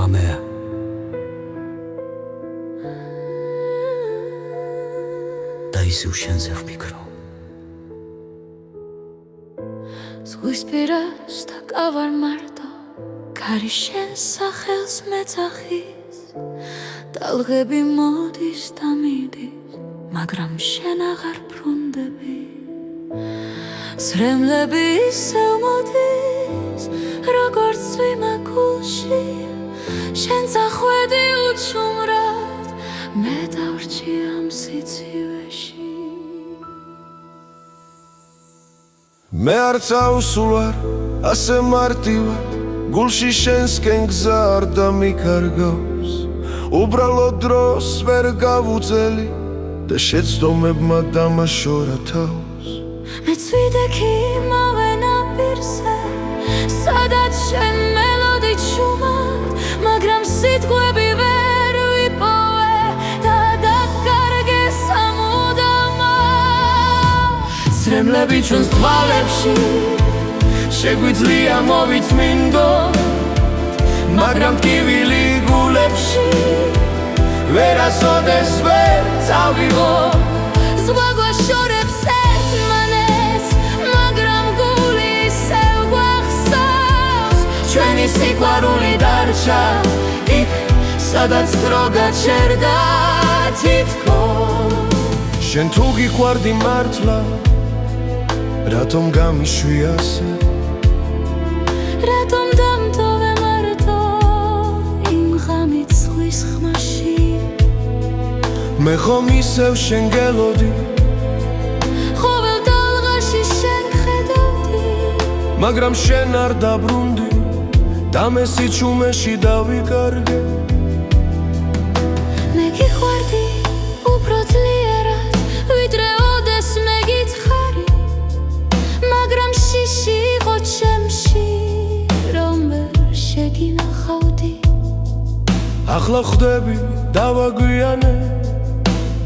ღამეა და ისევ შენზე ვფიქრო ზღვის პირას დაკავარ მარტო ქარი შენ სახელს მეძახის ტალღები მოდის და მიდის მაგრამ შენ აღარ ბრუნდები სრემლები ისევ მოდის როგორც წვიმა გულში შენ წახვედი უჩუმრად მე დავრჩი ამ სიცივეში მე არ წავსულვარ ასე მარტივად გულში შენსკენ გზა არ დამიკარგავს უბრალოდ დროს ვერ გავუწელი და შეცდომებმა დამაშორა თავს მე წვიდექი იმავე ნაპირზე სადაც შენ მელოდი ჩუმად მაგრამ სიტყვები ვერ ვიპოვე და დაკარგე სამუდამოდ სრემლები ჩვენს თვალებში შეგვიძლია მოვიწმინდო მაგრამ ტკივილი გულებში ვერასოდეს ვერ წავიღო ზღვა გვაშორებს ერთმანეთს მაგრამ გული ისევ გვახსოვს ჩვენი სიყვარული დარჩა იქ სადაც დრო გაჩერდა თითქოს შენ თუ გიყვარდი მართლა რატომ გამიშვი ასე რატომ დამტოვე მარტო იმ ღამით ზღვის ხმაში მე ხომ ისევ შენ გელოდი ყოველ დალღაში შენ ხედავდი მაგრამ შენ არ დაბრუნდი და მე სიჩუმეში დავიკარგე მე გიყვარდი უფრო ძლიერად ვიდრე ოდეს მე გითხარი მაგრამ შიში იყო ჩემში რომ ვერ შეგინახავდი ახლა ხვდები დავაგვიანე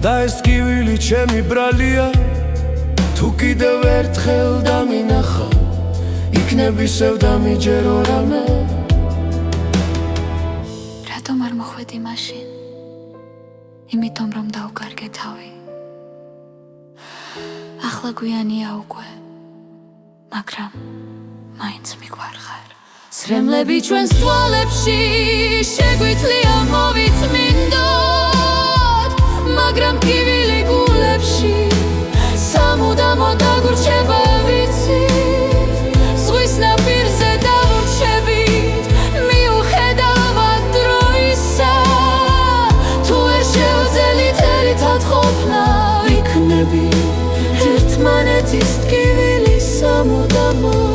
და ეს ტკივილი ჩემი ბრალია თუ კიდევ ერთხელ დამინახა იქნებ ისევ დამიჯერო რამე რატომ არ მოხვედი მაშინ იმიტომ რომ დავკარგე თავი ახლა გვიანია უკვე მაგრამ მაინც მიგვარხარ სრემლები ჩვენს თვალებში შეგვიძლია მოვიწმინდოთ მაგრამ ტკივილი გულებში სამუდამოდ დაგვრჩება ვიცი ზღვის ნაპირზე დავრჩებით მიუხედავად დროისა თუ ვერ შევძელით ერთად ყოფნა ვიქნები ერთმანეთის ტკივილი სამუდამოდ